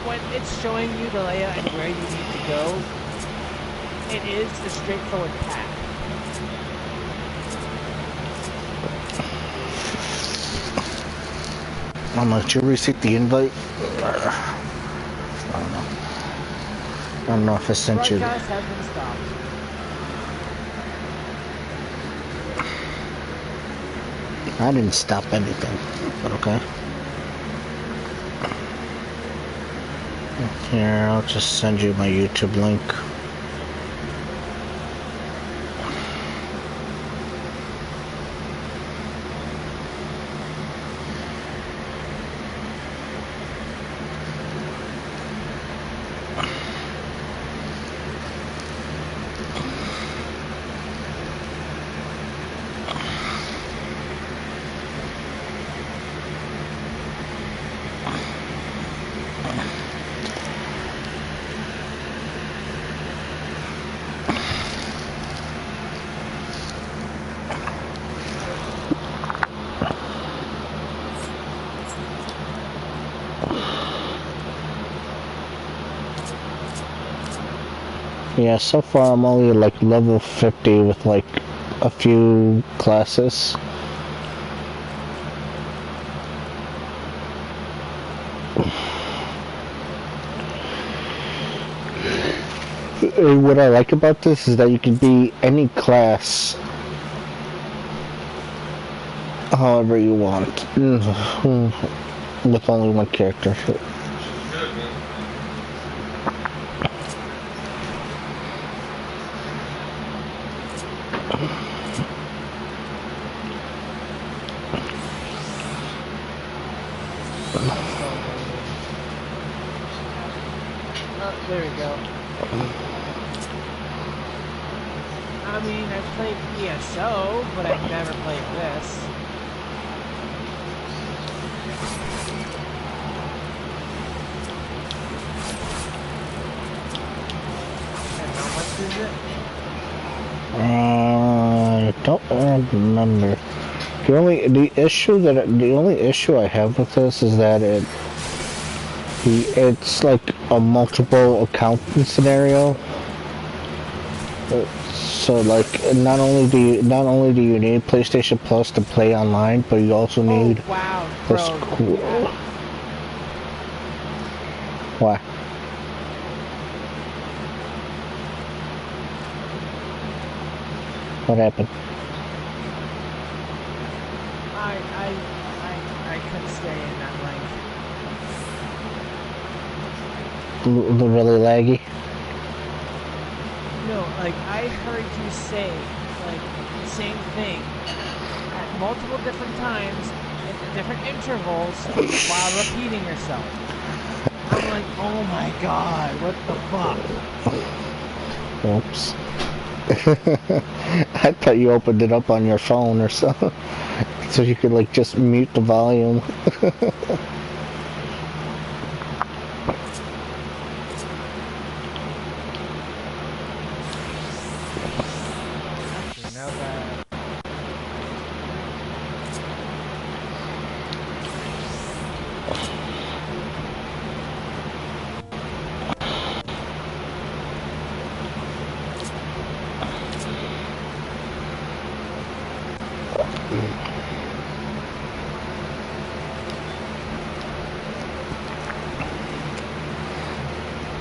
when it's showing you the layout and where you need to go, it is a straightforward path. Did you receive the invite? I don't know if I sent you. Broadcast has been stopped. I didn't stop anything, but okay. Here, I'll just send you my YouTube link. Yeah, so far I'm only like level 50 with like a few classes. What I like about this is that you can be any class however you want with only one character. There we go. I mean, I've played ESO, but I've never played this. And how much is it? I don't remember. The only issue I have with this is that it's like a multiple accounting scenario. So like not only do you need PlayStation Plus to play online, but you also need the school. Why? What happened? I couldn't stay in that lane. Really laggy? No, like, I heard you say, like, the same thing at multiple different times, at different intervals, while repeating yourself. I'm like, oh my god, what the fuck? Oops. I thought you opened it up on your phone or something, so you could, like, just mute the volume.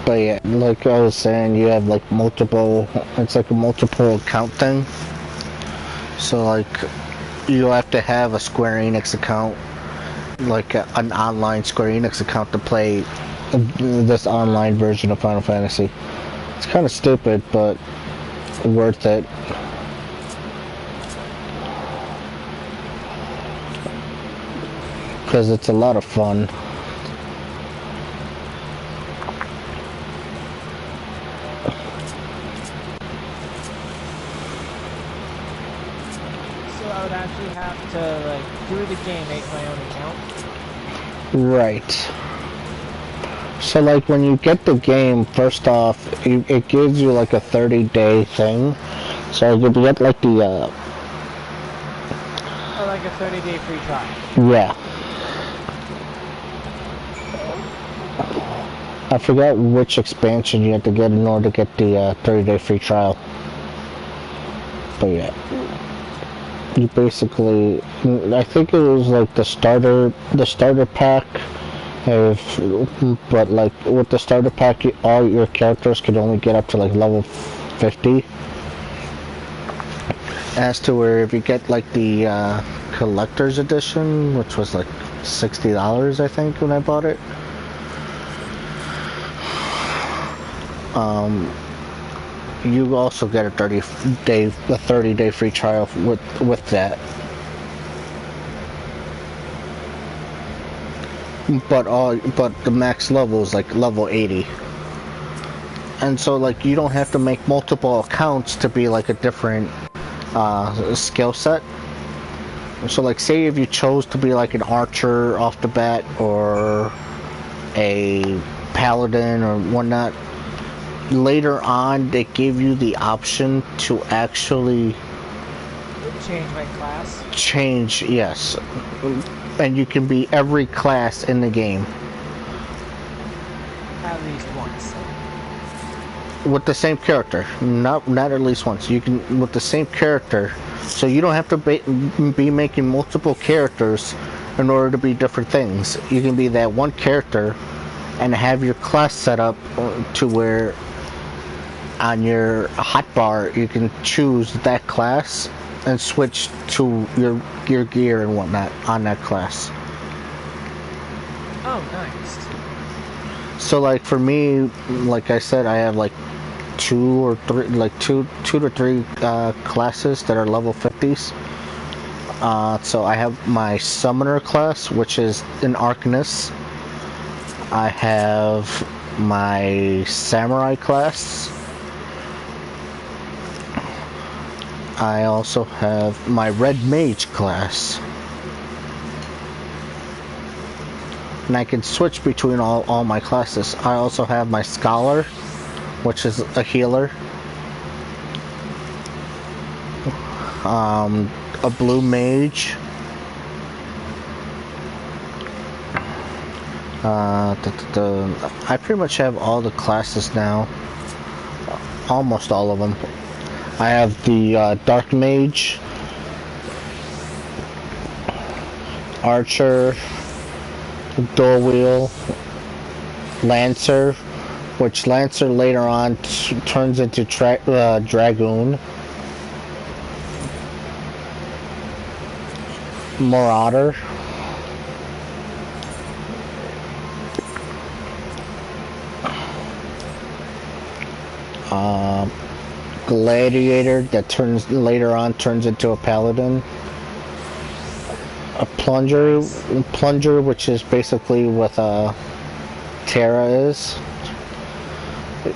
But yeah, like I was saying, you have like multiple, it's like a multiple account thing. So like, you have to have a Square Enix account, like an online Square Enix account to play this online version of Final Fantasy. It's kind of stupid, but worth it. Because it's a lot of fun. Have to like through the game make my own account. Right. So like when you get the game, first off, it gives you like a 30-day thing. So you get like the or like a 30-day free trial. Yeah. I forgot which expansion you had to get in order to get the 30-day free trial. But yeah, you basically, I think it was like the starter pack. But like with the starter pack, all your characters could only get up to like level 50. As to where if you get like the collector's edition, which was like $60, I think, when I bought it. You also get a 30-day free trial with that. But the max level is like level 80. And so like you don't have to make multiple accounts to be like a different skill set. So like say if you chose to be like an archer off the bat or a paladin or whatnot, later on they give you the option to actually change my class. Change, yes. And you can be every class in the game. At least once. With the same character. Not at least once. You can with the same character. So you don't have to be making multiple characters in order to be different things. You can be that one character and have your class set up to where on your hotbar you can choose that class and switch to your gear and whatnot on that class. Oh, nice. So like for me, like I said, I have like two to three classes that are level 50s. So I have my summoner class, which is an arcanist. I have my samurai class. I also have my red mage class. And I can switch between all my classes. I also have my scholar, which is a healer. A blue mage. I pretty much have all the classes now. Almost all of them. I have the dark mage, archer, dual wheel, lancer, which lancer later on turns into dragoon, marauder, gladiator that later on turns into a paladin, a plunger, which is basically what Terra is.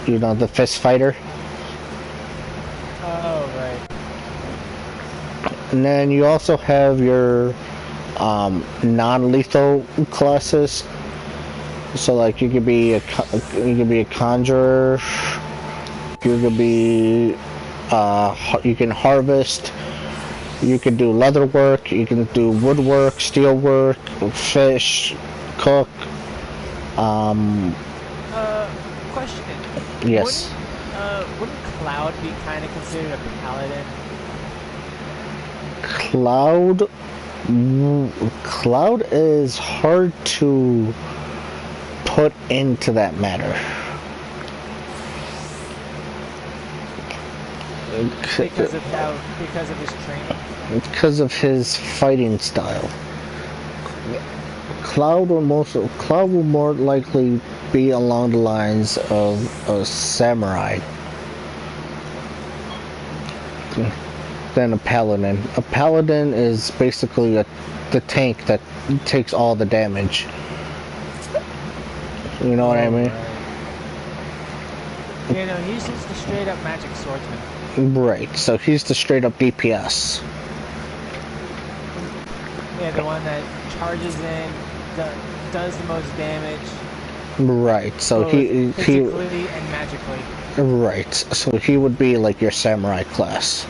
You know, the fist fighter. Oh, right. And then you also have your non-lethal classes. So like you could be a conjurer. You could be you can harvest. You can do leather work. You can do woodwork, steel work, fish, cook. Question. Yes. Wouldn't Cloud be kind of considered a paladin? Cloud is hard to put into that matter. Because of his training? Because of his fighting style. Cloud will more likely be along the lines of a samurai than a paladin. A paladin is basically the tank that takes all the damage. You know what I mean? Yeah, no, he's just a straight up magic swordsman. Right, so he's the straight up DPS. Yeah, the one that charges in, does the most damage. Right, so he physically and magically. Right, so he would be like your samurai class.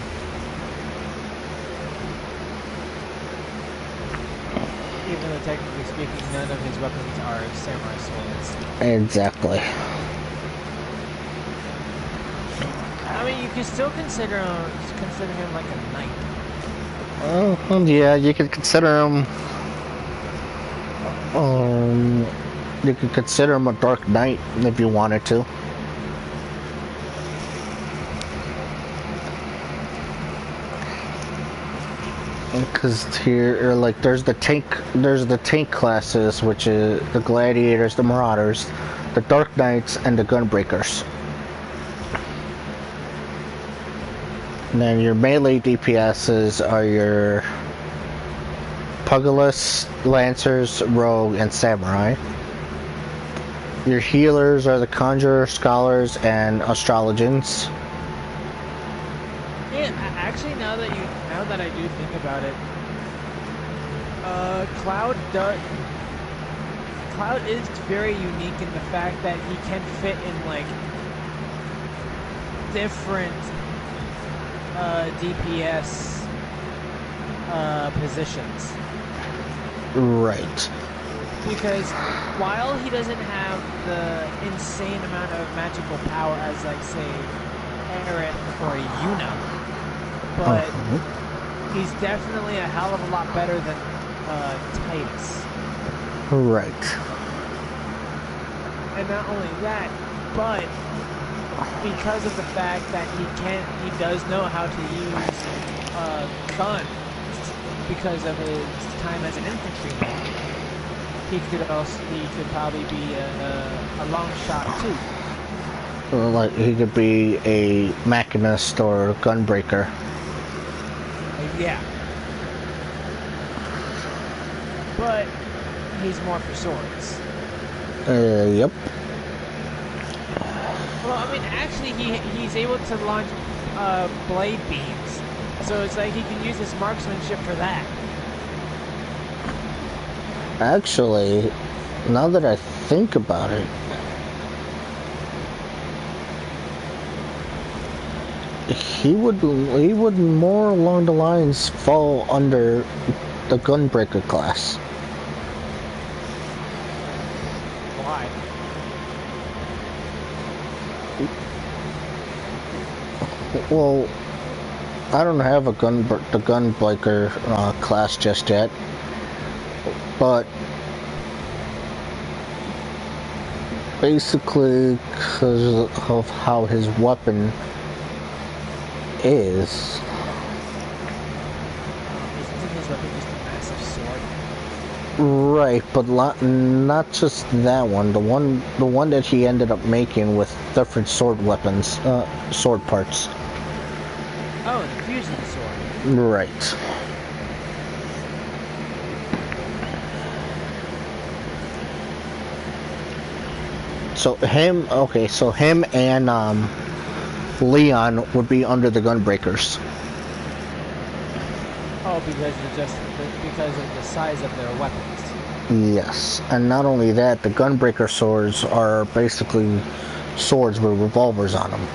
Even though technically speaking, none of his ranged weapons are samurai swords. Exactly. I mean, you can still consider him like a knight. Yeah, you could consider him. You could consider him a dark knight if you wanted to. Because here, like, there's the tank classes, which is the gladiators, the marauders, the dark knights, and the gunbreakers. And then your melee DPSs are your pugilists, lancers, rogue, and samurai. Your healers are the conjurers, scholars, and astrologians. Yeah, actually, now that I do think about it, Cloud is very unique in the fact that he can fit in like different DPS positions. Right. Because while he doesn't have the insane amount of magical power as, like, say, Aerith or Yuna, but he's definitely a hell of a lot better than Titus. Right. And not only that, but because of the fact that he does know how to use guns because of his time as an infantryman, he could probably be a long shot too. Like, he could be a machinist or a gunbreaker. Yeah. But he's more for swords. Yep. Well, I mean, actually, he's able to launch blade beams, so it's like he can use his marksmanship for that. Actually, now that I think about it, he would more along the lines fall under the gunbreaker class. Why? Well, I don't have the gunbreaker class just yet, but basically because of how his weapon is. Isn't his weapon just a massive sword? Right, but not just that one. The one that he ended up making with different sword weapons, sword parts. Oh, the fusion sword. Right. So him and Leon would be under the gunbreakers. Oh, because of the size of their weapons. Yes, and not only that, the gunbreaker swords are basically swords with revolvers on them.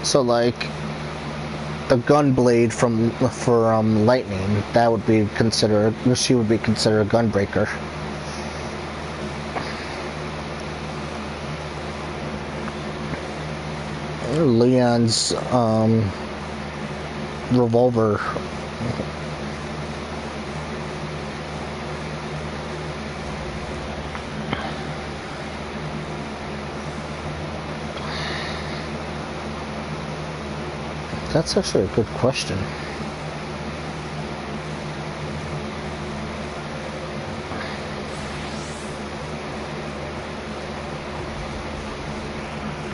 So, like, the gun blade for lightning, that would be considered. She would be considered a gunbreaker. Leon's revolver. That's actually a good question.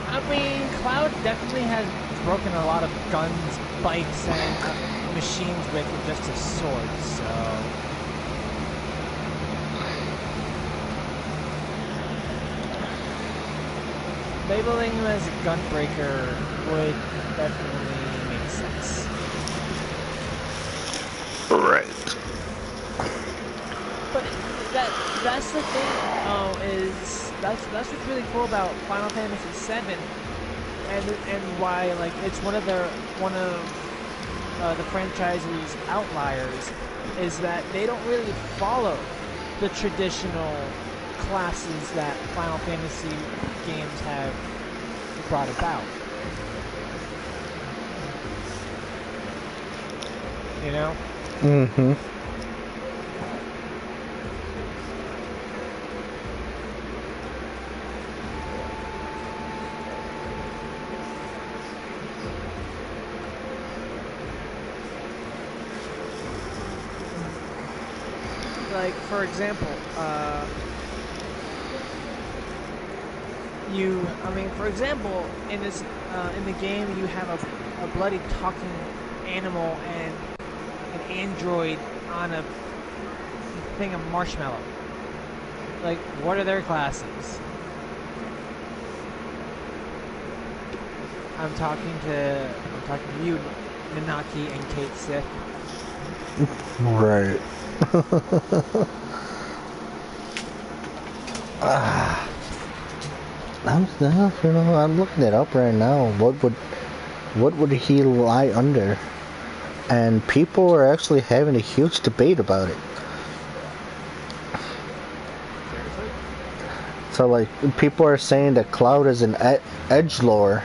I mean, Cloud definitely has broken a lot of guns, bikes, and machines with just his sword, so... labeling him as a gunbreaker would definitely make sense. Right. But that's the thing, that's what's really cool about Final Fantasy VII, and why, like, it's one of the franchise's outliers, is that they don't really follow the traditional classes that Final Fantasy games have brought about. You know? Mm-hmm. Like, for example, in this, in the game, you have a bloody talking animal and an android on a thing of marshmallow. Like, what are their classes? I'm talking to you, Nanaki and Kate Sith. Right. I'm looking it up right now. What would he lie under? And people are actually having a huge debate about it. Seriously? So, like, people are saying that Cloud is an edgelord.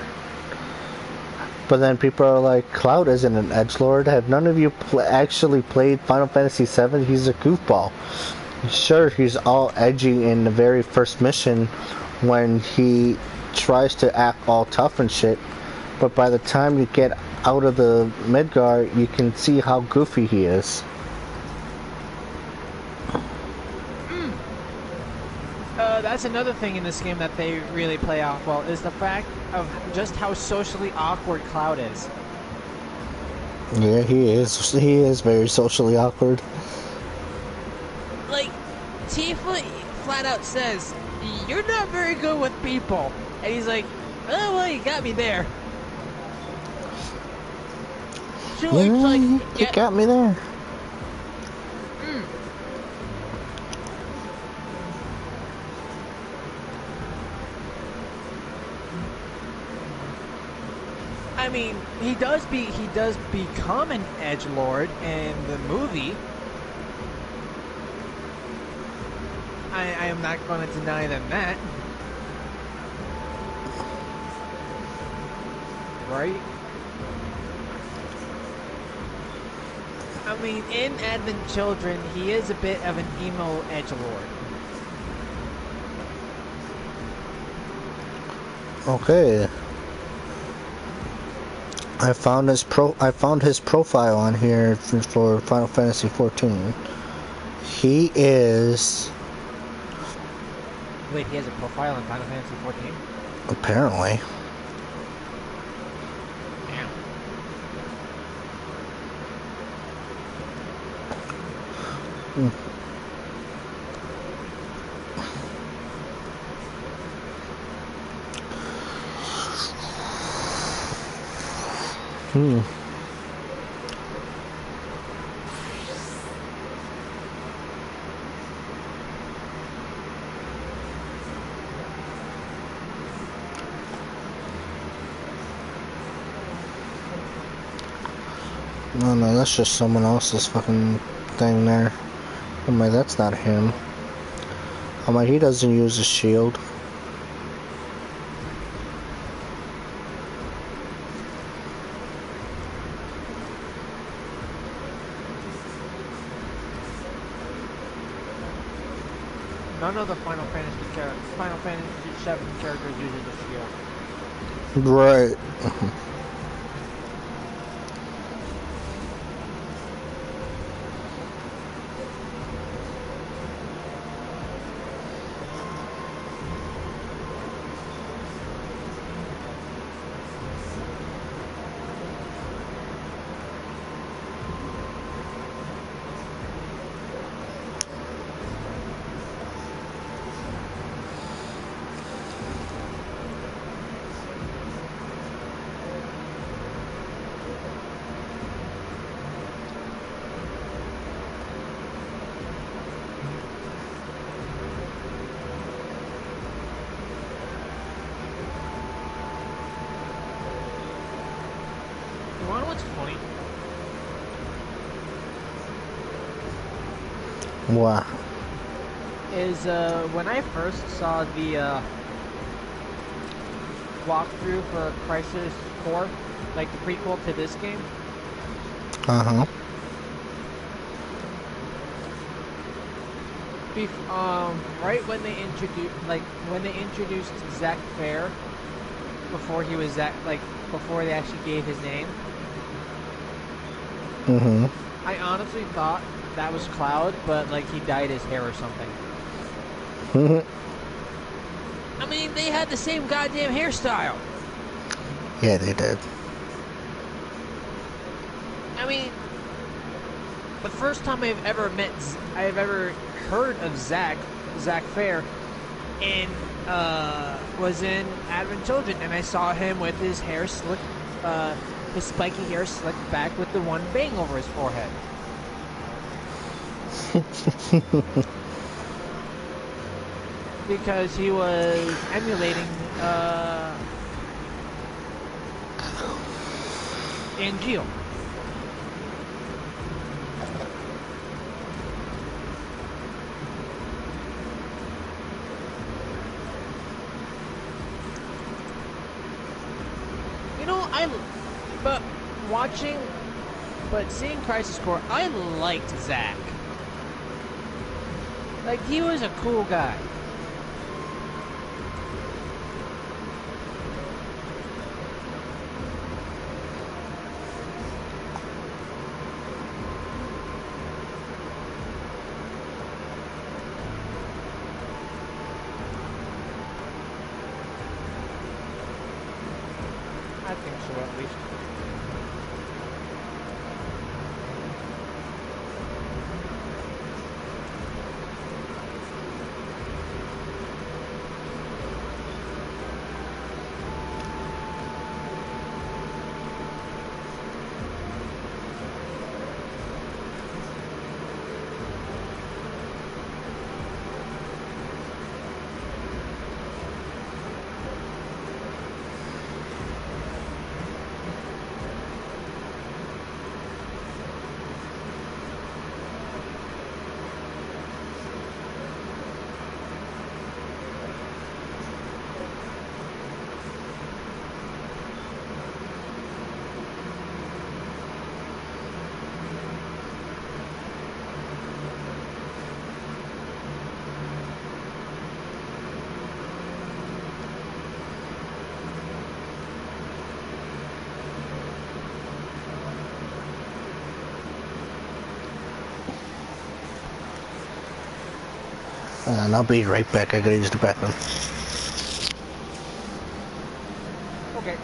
But then people are like, Cloud isn't an edgelord. Have none of you actually played Final Fantasy VII? He's a goofball. Sure, he's all edgy in the very first mission when he tries to act all tough and shit. But by the time you get out of the Midgar, you can see how goofy he is. That's another thing in this game that they really play off well, is the fact of just how socially awkward Cloud is. Yeah, he is. He is very socially awkward. Like, Tifa flat out says, "You're not very good with people," and he's like, "Oh well, you got me there." So Yeah, it's like, you got me there. I mean, he does become an edgelord in the movie. I am not going to deny them that. Right? I mean, in Advent Children, he is a bit of an emo edgelord. Okay. I found his profile on here for Final Fantasy 14. He is Wait, he has a profile in Final Fantasy 14? apparently. Damn. No, that's just someone else's fucking thing there. I'm like, that's not him. I'm like, he doesn't use a shield. None of the Final Fantasy 7 characters uses a shield. Right. Wow. Is when I first saw the walkthrough for Crisis Core, like the prequel to this game. Uh-huh. Right when they introduced Zach Fair, before he was before they actually gave his name. Mm-hmm. I honestly thought that was Cloud, but like he dyed his hair or something. Mm-hmm. I mean, they had the same goddamn hairstyle. Yeah, they did. I mean, the first time I've ever heard of Zach Fair, was in Advent Children, and I saw him with his hair slicked, his spiky hair slicked back with the one bang over his forehead. Because he was emulating Angel. You know, seeing Crisis Core, I liked Zach. Like, he was a cool guy. I think so, at least. And I'll be right back. I gotta use the bathroom. Okay.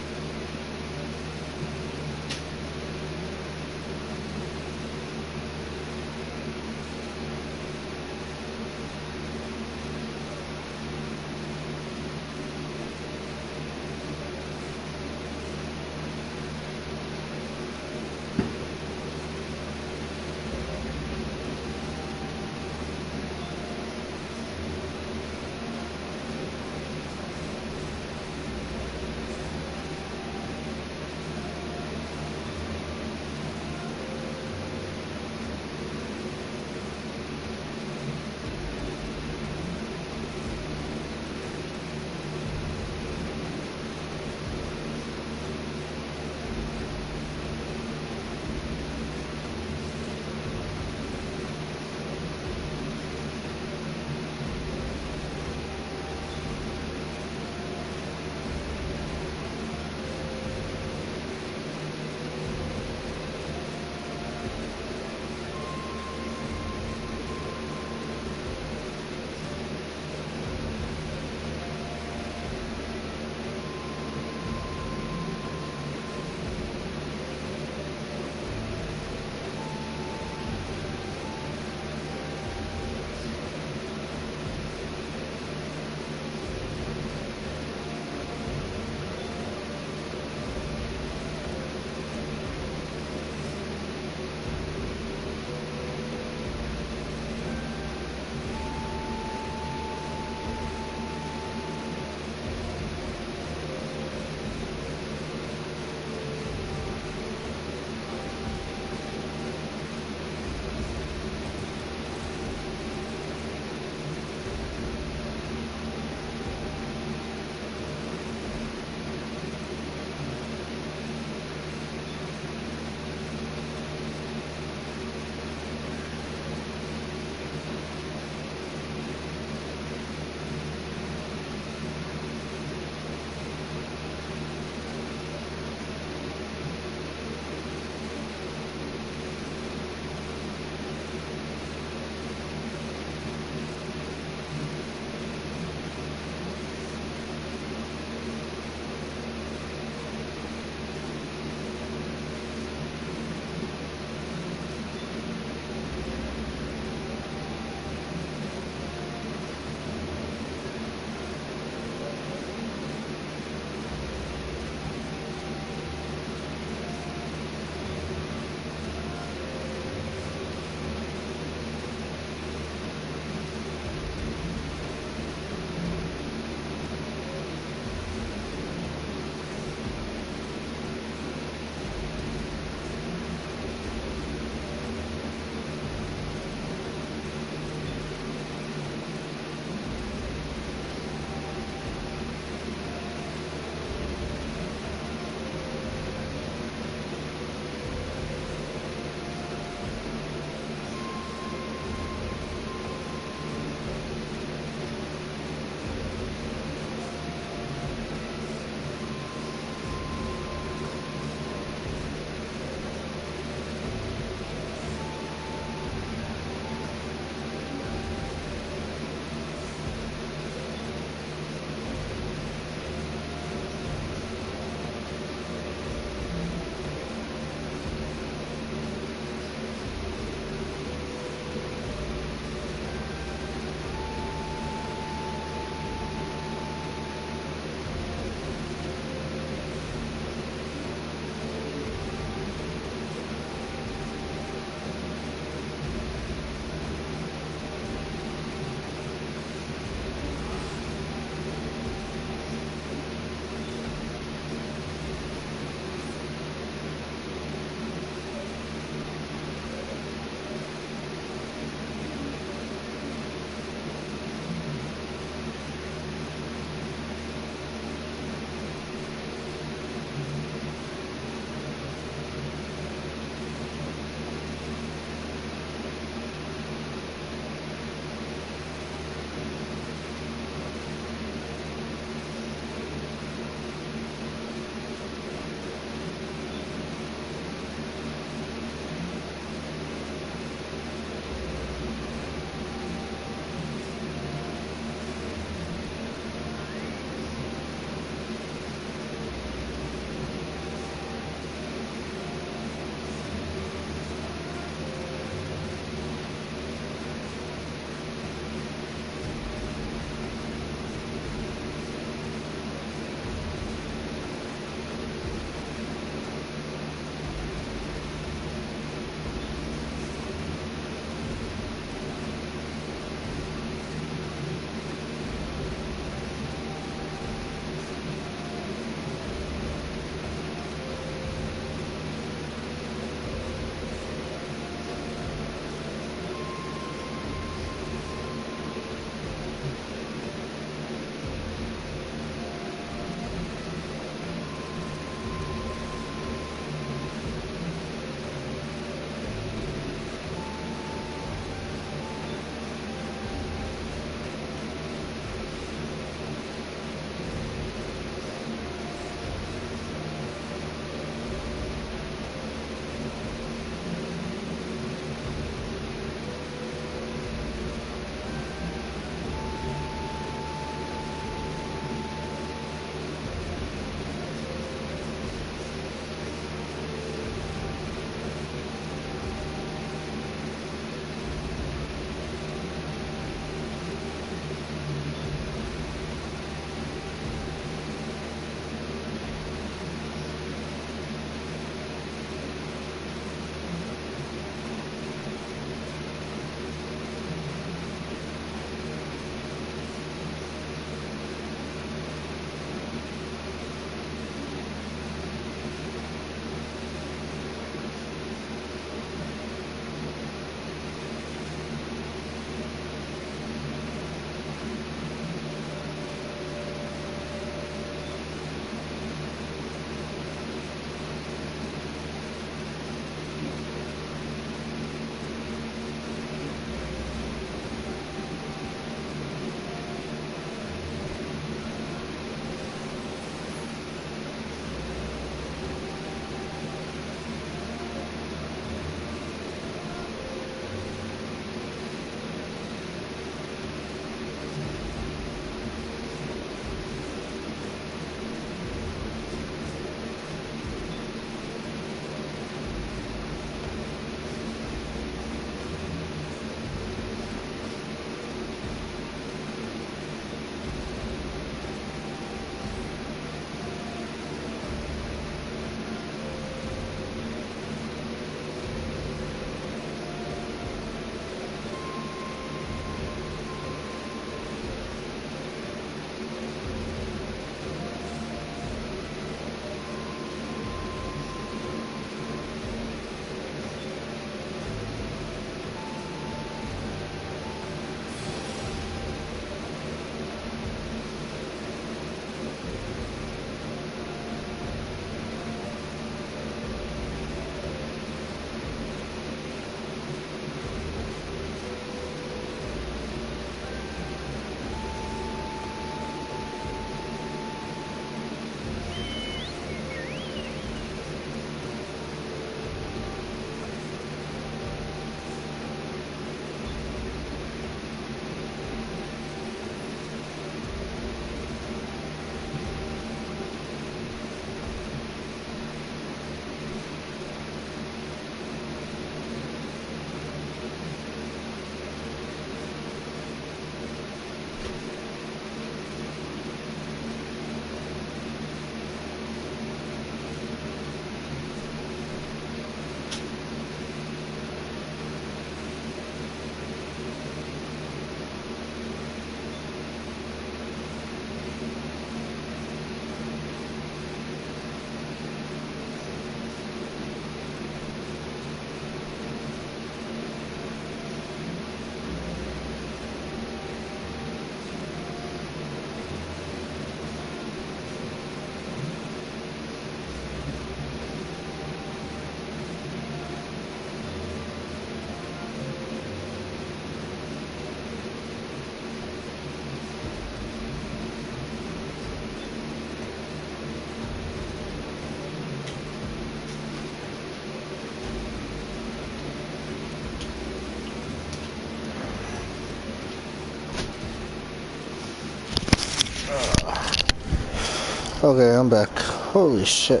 Okay, I'm back. Holy shit.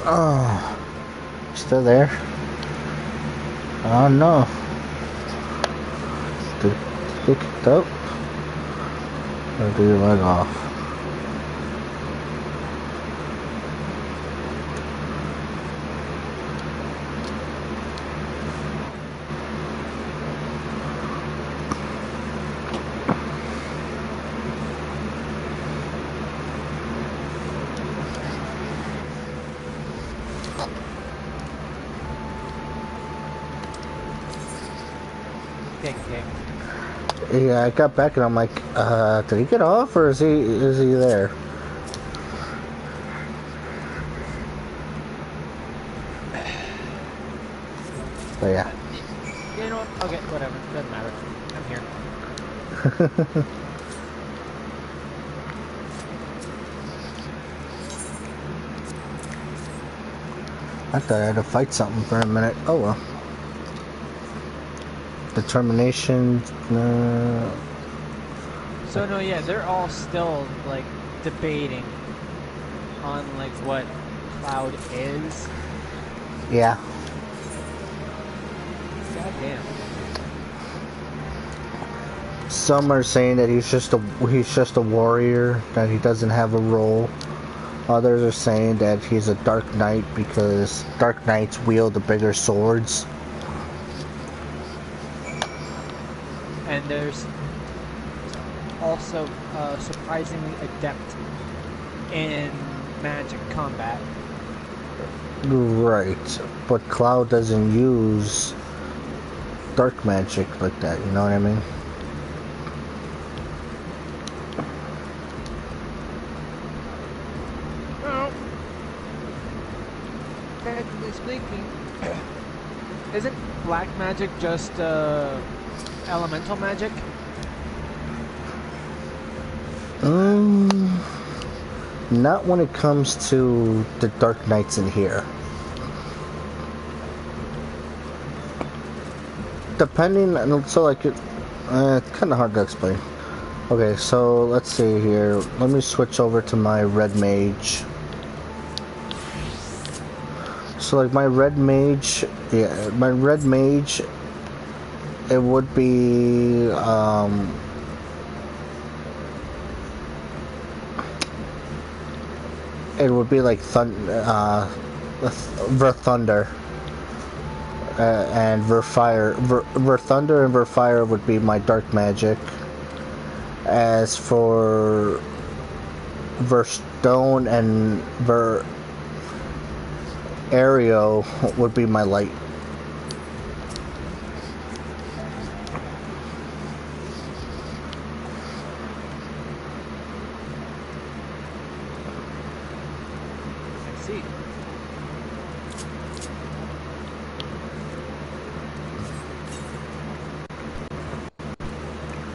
Oh, still there? Oh no. Did you get kicked out? Or do you leg off? Yeah, I got back and I'm like, did he get off or is he there? But yeah. You know what? Okay, whatever. Doesn't matter. I'm here. I thought I had to fight something for a minute. Oh well. Determination. So no, yeah, they're all still like debating on like what Cloud is. Yeah. Goddamn. Some are saying that he's just a warrior, that he doesn't have a role. Others are saying that he's a Dark Knight because Dark Knights wield the bigger swords. And there's also surprisingly adept in magic combat. Right, but Cloud doesn't use dark magic like that, you know what I mean? Well, technically speaking, isn't black magic just elemental magic? Not when it comes to the Dark Knights in here. Depending, so like, it's kind of hard to explain. Okay, so let's see here. Let me switch over to my red mage. So like my red mage, yeah, my red mage, it would be, it would be like Thunder and Ver Thunder and Ver Fire would be my dark magic. As for Ver Stone and Ver Aereo would be my light.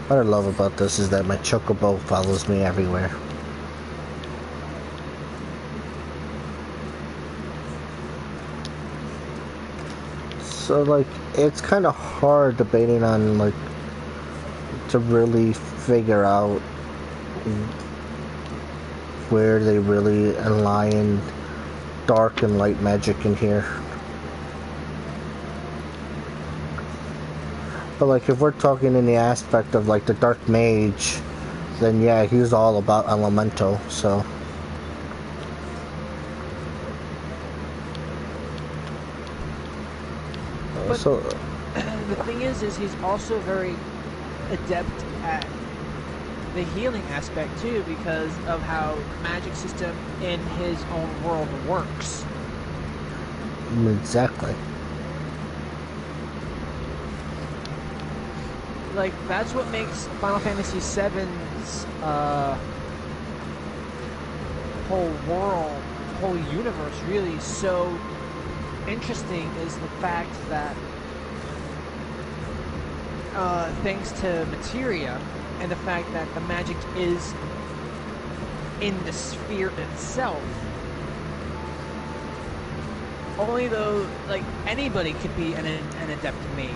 What I love about this is that my chocobo follows me everywhere. So like, it's kind of hard debating on like, to really figure out where they really align dark and light magic in here. But like, if we're talking in the aspect of like the Dark Mage, then yeah, he's all about elemental, so. But the thing is he's also very adept at the healing aspect too, because of how the magic system in his own world works. Exactly. Like, that's what makes Final Fantasy VII's whole world, whole universe really so interesting, is the fact that thanks to materia and the fact that the magic is in the sphere itself, only though, like, anybody could be an adept mage.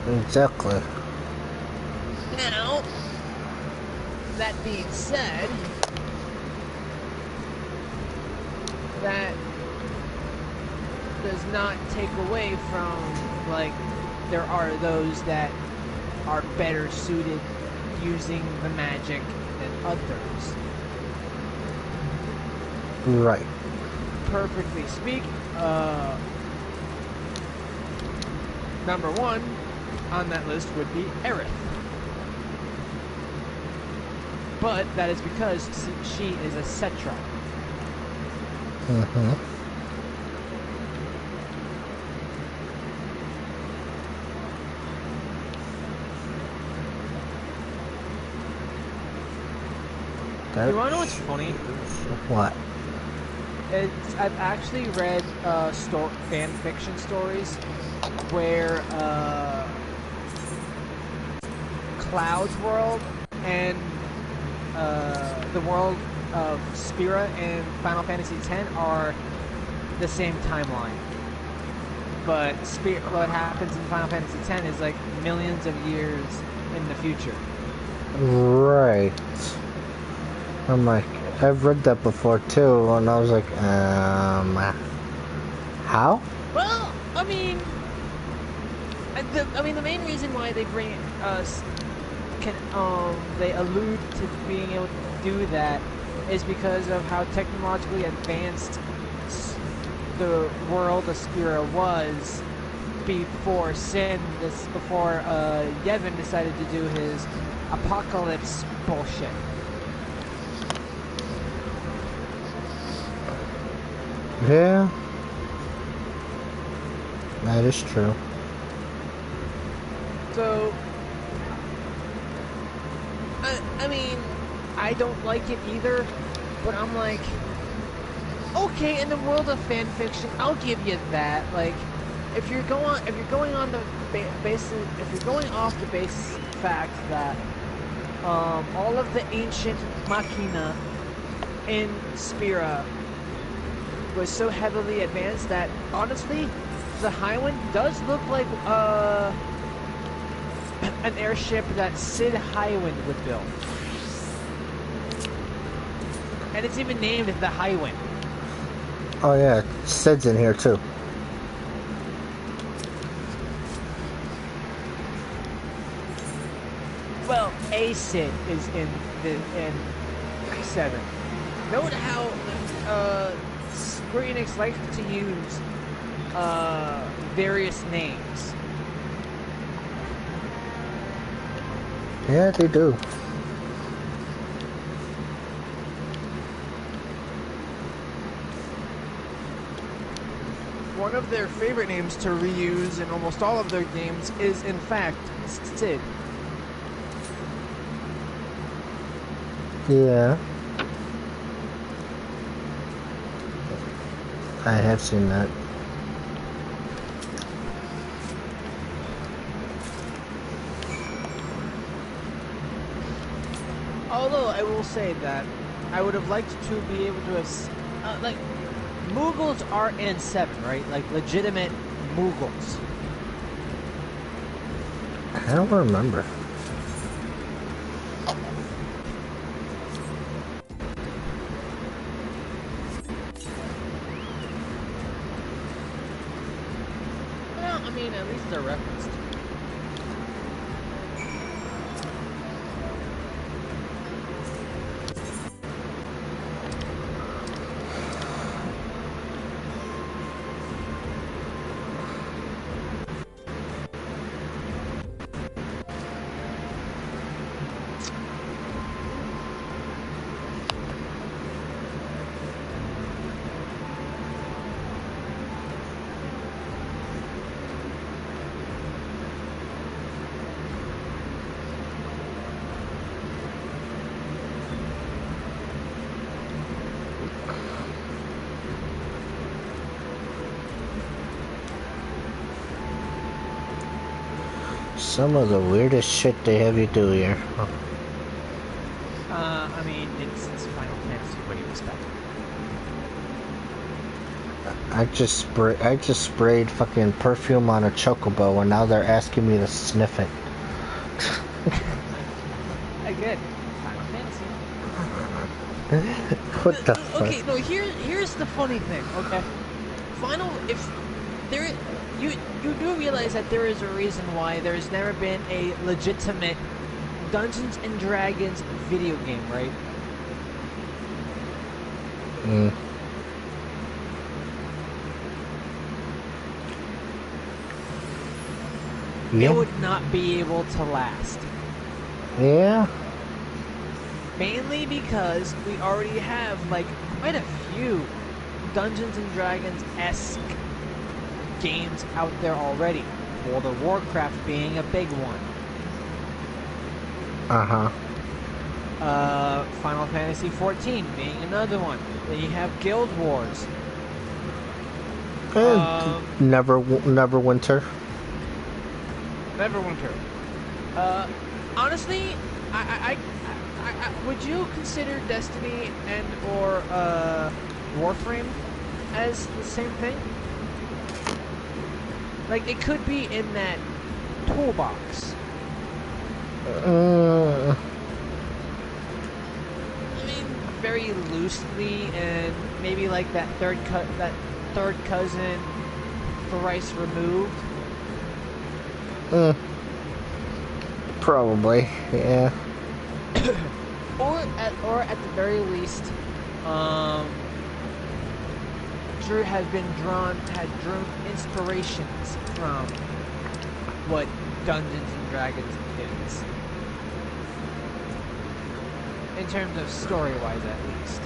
Exactly. Now, that being said, that does not take away from, like, there are those that are better suited using the magic than others. Right. Perfectly speak, number one on that list would be Aerith. But that is because she is a Cetra. Mm-hmm. You wanna know what's funny? What? I've actually read fan fiction stories where Cloud's world and the world of Spira and Final Fantasy X are the same timeline. But what happens in Final Fantasy X is like millions of years in the future. Right. I'm like, I've read that before too, and I was like, how? Well, I mean, the main reason why they bring us they allude to being able to do that is because of how technologically advanced the world of Spira was before Yevon decided to do his apocalypse bullshit. Yeah. That is true. So, I mean, I don't like it either, but I'm like, okay, in the world of fan fiction, I'll give you that. Like, if you're going off the base fact that all of the ancient machina in Spira was so heavily advanced that honestly, the Highwind does look like an airship that Sid Highwind would build. And it's even named the Highwind. Oh yeah, Sid's in here too. Well, a Sid is in 7. Note how Square Enix likes to use various names. Yeah, they do. One of their favorite names to reuse in almost all of their games is, in fact, Sid. Yeah. I have seen that. Although I will say that I would have liked to be able to have, like, Moogles are in 7, right? Like, legitimate Moogles. I don't remember. Well, I mean, at least they're referenced. Some of the weirdest shit they have you do here. Huh. I mean, it's Final Fantasy. What do you expect? I just sprayed fucking perfume on a chocobo, and now they're asking me to sniff it. I get Final Fantasy. What the fuck? Okay, no. Here's the funny thing. Okay, if there, you do realize that there is a reason why there's never been a legitimate Dungeons and Dragons video game, right? Mm. It would not be able to last. Yeah. Mainly because we already have like quite a few Dungeons and Dragons-esque games out there already. World of Warcraft being a big one. Final Fantasy 14 being another one. Then you have Guild Wars. Neverwinter. Neverwinter. Honestly, I would you consider Destiny and or Warframe as the same thing? Like, it could be in that toolbox. I mean, very loosely, and maybe like that third cousin thrice removed. Probably, yeah. or at the very least, Drew had drawn inspirations from what Dungeons and Dragons is, in terms of story-wise, at least.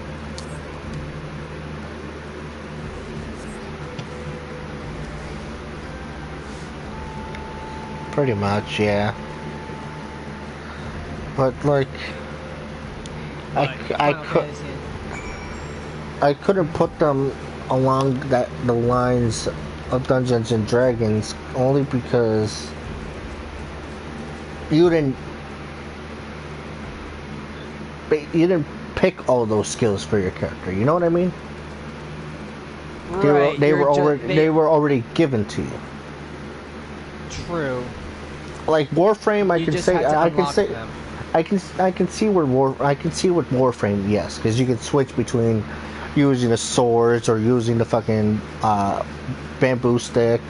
Pretty much, yeah. But like, I couldn't put them along the lines of Dungeons and Dragons only because you didn't pick all those skills for your character. You know what I mean? Right. They were already given to you. True. Like Warframe, I can see with Warframe, yes, because you can switch between using the swords or using the fucking bamboo stick.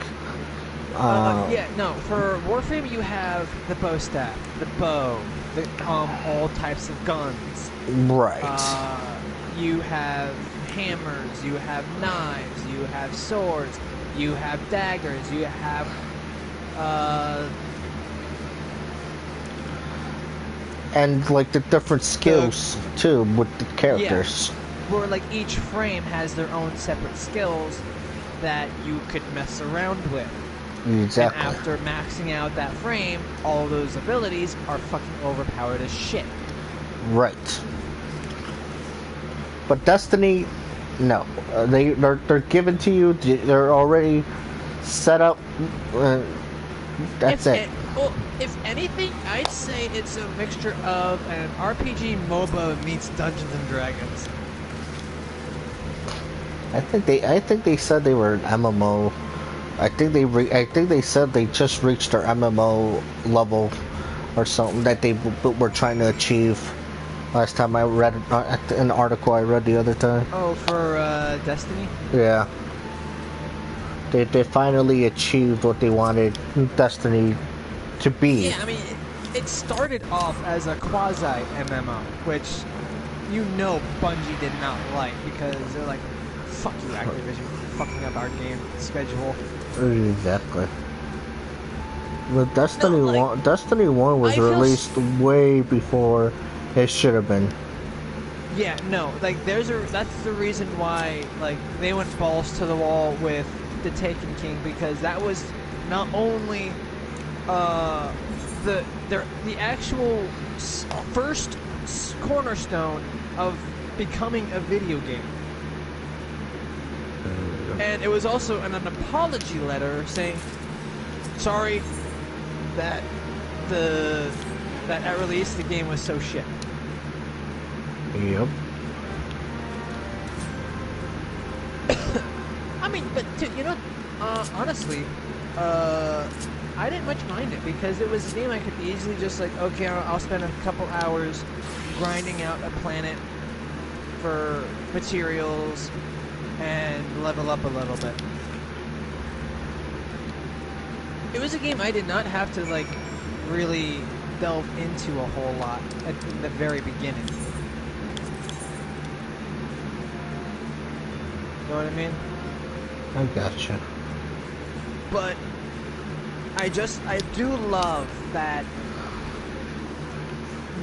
Yeah, no. For Warframe, you have the bow staff, the bow, all types of guns. Right. You have hammers. You have knives. You have swords. You have daggers. You have and like the different skills too with the characters. Yeah, where like each frame has their own separate skills that you could mess around with. Exactly. And after maxing out that frame, all those abilities are fucking overpowered as shit. Right. But Destiny, no, they're given to you. They're already set up. That's it. Well, if anything, I'd say it's a mixture of an RPG MOBA meets Dungeons and Dragons. I think they said they were an MMO. I think they said they just reached their MMO level or something that they were trying to achieve. Last time I read an article I read the other time. Oh, for Destiny? Yeah. They finally achieved what they wanted Destiny to be. Yeah, I mean, it started off as a quasi-MMO, which Bungie did not like, because they're like, fuck you, Activision, for fucking up our game schedule. Exactly. But Destiny 1 was released way before it should have been. Yeah, no, like, that's the reason why, like, they went balls to the wall with the Taken King, because that was not only the actual first cornerstone of becoming a video game, and it was also an apology letter saying sorry that at release the game was so shit. Yep. mean, but dude, you know, honestly, I didn't much mind it because it was a game I could easily just like, okay, I'll spend a couple hours grinding out a planet for materials and level up a little bit. It was a game I did not have to like really delve into a whole lot in the very beginning. You know what I mean? I gotcha. But I do love that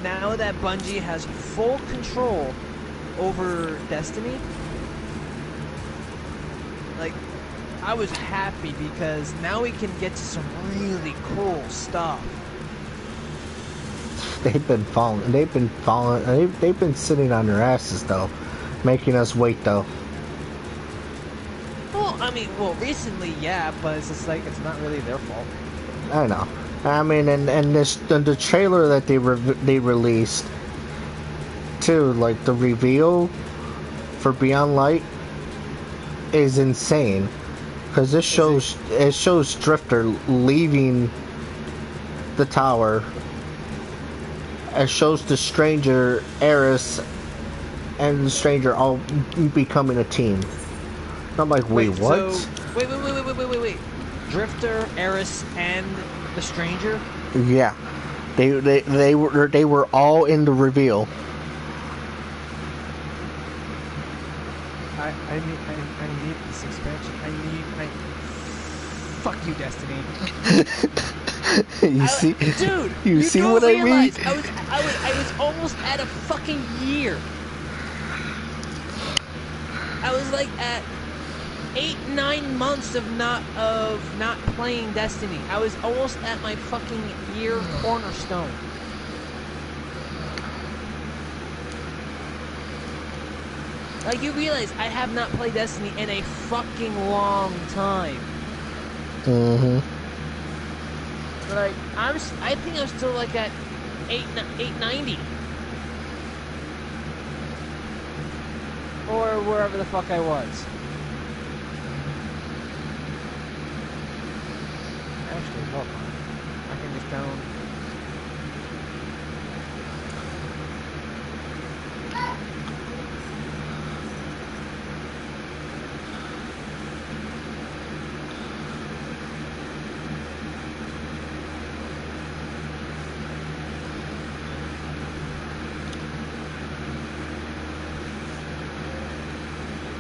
now that Bungie has full control over Destiny. Like, I was happy because now we can get to some really cool stuff. They've been sitting on their asses though, making us wait though. Well, I mean, recently, yeah, but it's just like, it's not really their fault. I know. I mean, and the trailer that they released too, like the reveal for Beyond Light is insane, because it shows Drifter leaving the tower. It shows the Stranger, Eris, and the Stranger all becoming a team. I'm like, wait, what? So, wait. Drifter, Eris, and the Stranger? Yeah. They were all in the reveal. I need this expansion. Fuck you, Destiny. Dude, you see what I mean? I was almost at a fucking year. I was like at 8-9 months of not playing Destiny. I was almost at my fucking year cornerstone. Like, you realize I have not played Destiny in a fucking long time. Mm-hmm. Like, I think I'm still like at 890. Or wherever the fuck I was. Actually, hold on. I can just down.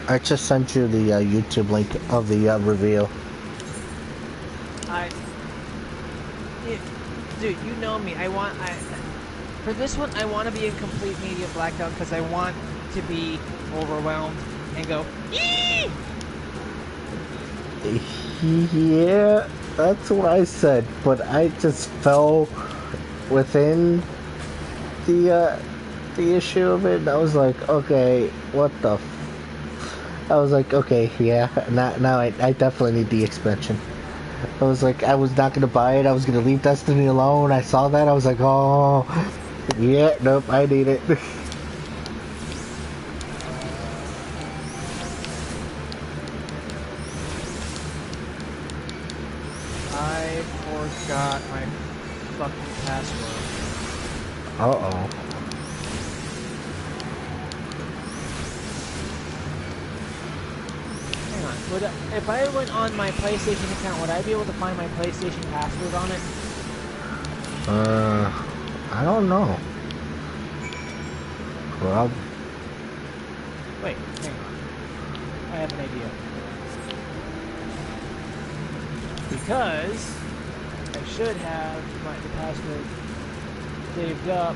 I just sent you the YouTube link of the reveal. Dude, you know me. For this one, I want to be in complete media blackout because I want to be overwhelmed and go, yee! Yeah, that's what I said, but I just fell within the issue of it. I was like, okay, what the I was like, okay, yeah, now I definitely need the expansion. I was like, I was not gonna buy it, I was gonna leave Destiny alone. I saw that, I was like, oh, yeah, nope, I need it. I forgot my fucking password. Uh-oh. If I went on my PlayStation account, would I be able to find my PlayStation password on it? I don't know. Well, wait, hang on. I have an idea. Because I should have the password saved up.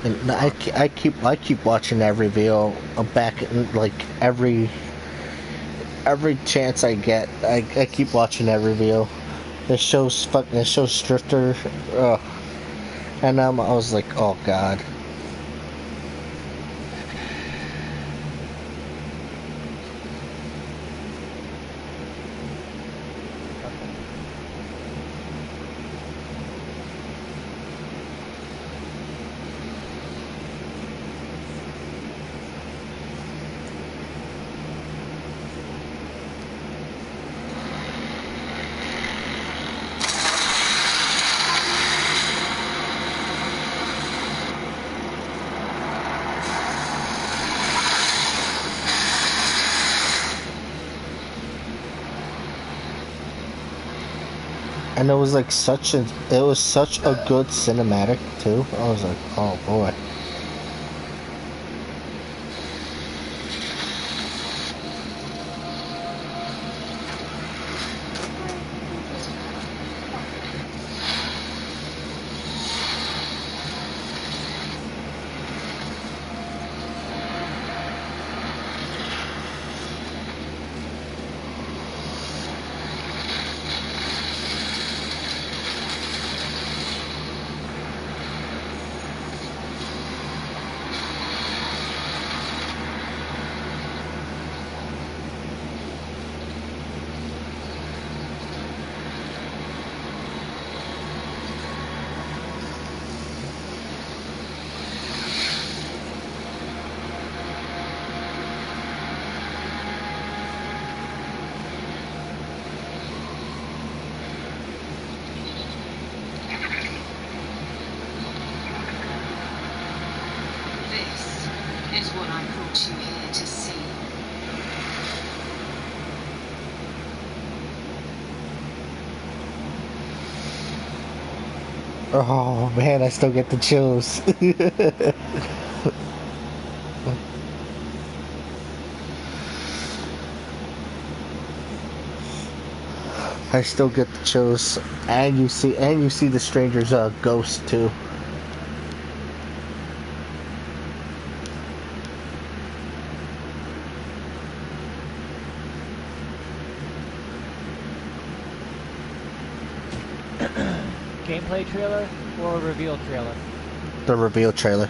And I keep watching that reveal back, like every chance I get. I keep watching that reveal. It shows Drifter, and I was like, oh god. And it was like such a good cinematic too. I was like, oh boy. Is what I brought you here to see. Oh man, I still get the chills. I still get the chills, and you see the stranger's ghost too. Gameplay trailer or reveal trailer? The reveal trailer.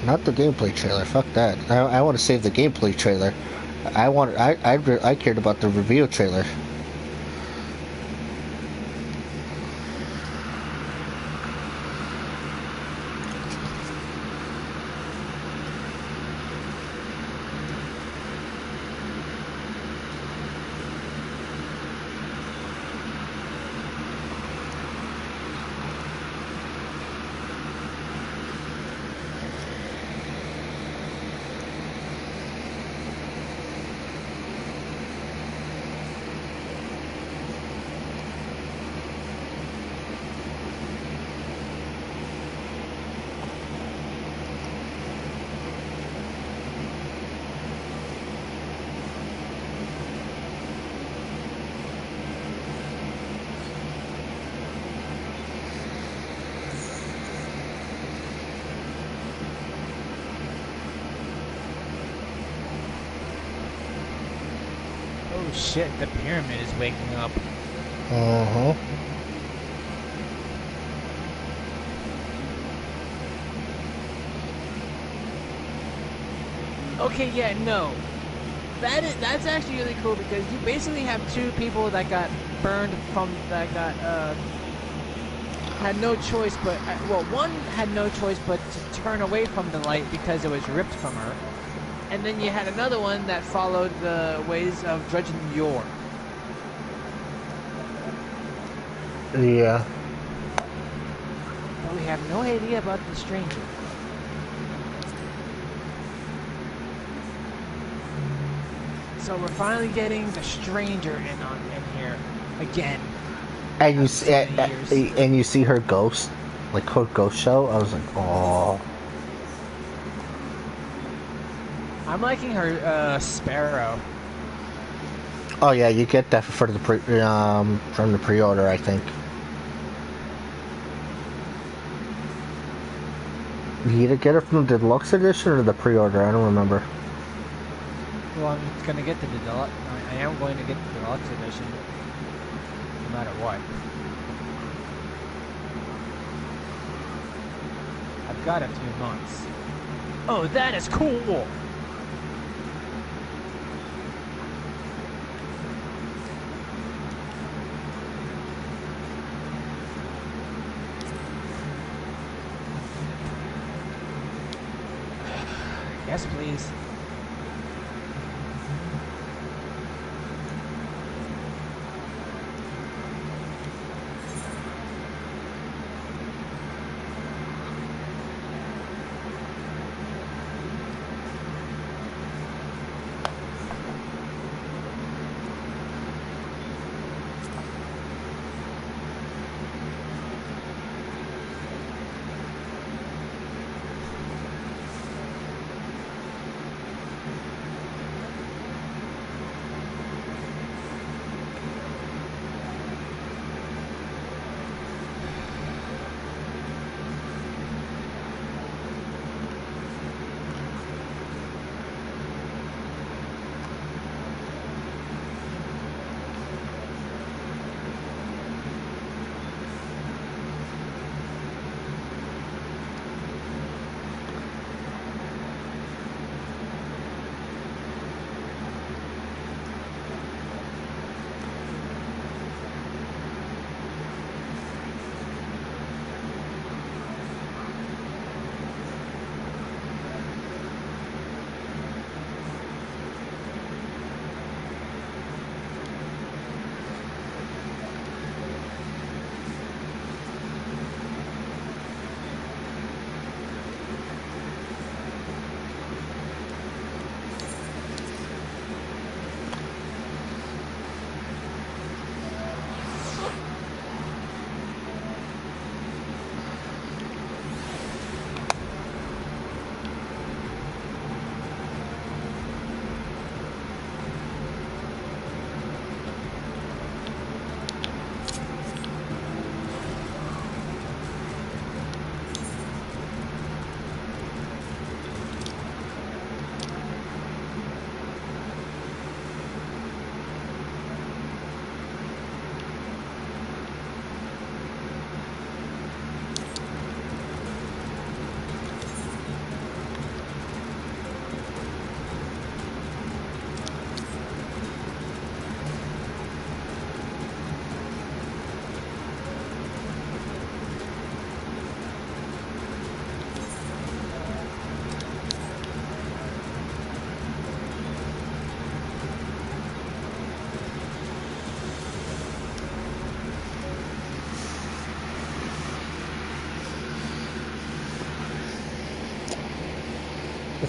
Not the gameplay trailer. Fuck that. I want to save the gameplay trailer. I cared about the reveal trailer. Oh shit, the pyramid is waking up. Uh-huh. Okay, yeah, no. That's actually really cool because you basically have two people that got burned had no choice but well, one had no choice but to turn away from the light because it was ripped from her. And then you had another one that followed the ways of Dredgen Yor. Yeah. But we have no idea about the stranger. So we're finally getting the stranger in here again. And you see her ghost, like her ghost show. I was like, oh. I'm liking her Sparrow. Oh yeah, you get that for the from the pre-order, I think. You either get it from the deluxe edition or the pre-order. I don't remember. Well, I'm gonna get the deluxe. I am going to get the deluxe edition, no matter what. I've got a few months. Oh, that is cool! Yes, please.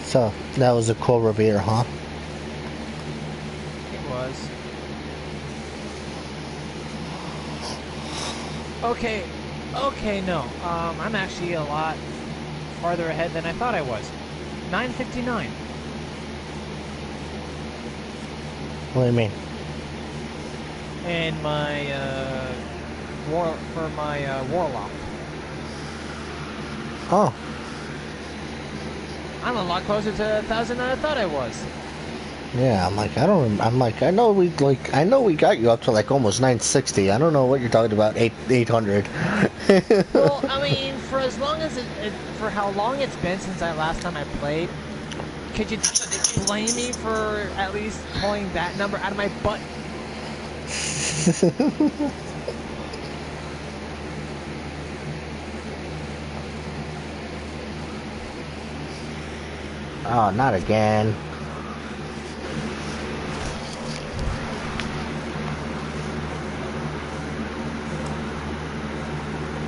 So that was a cool reveal, huh? It was. Okay, no. I'm actually a lot farther ahead than I thought I was. 9:59. What do you mean? And my warlock. Oh, I'm a lot closer to 1,000 than I thought I was. yeah. I'm like, I know we got you up to like almost 960. I don't know what you're talking about. 800. Well, I mean, for as long as for how long it's been since I last time I played, could you blame me for at least pulling that number out of my butt? Oh, not again.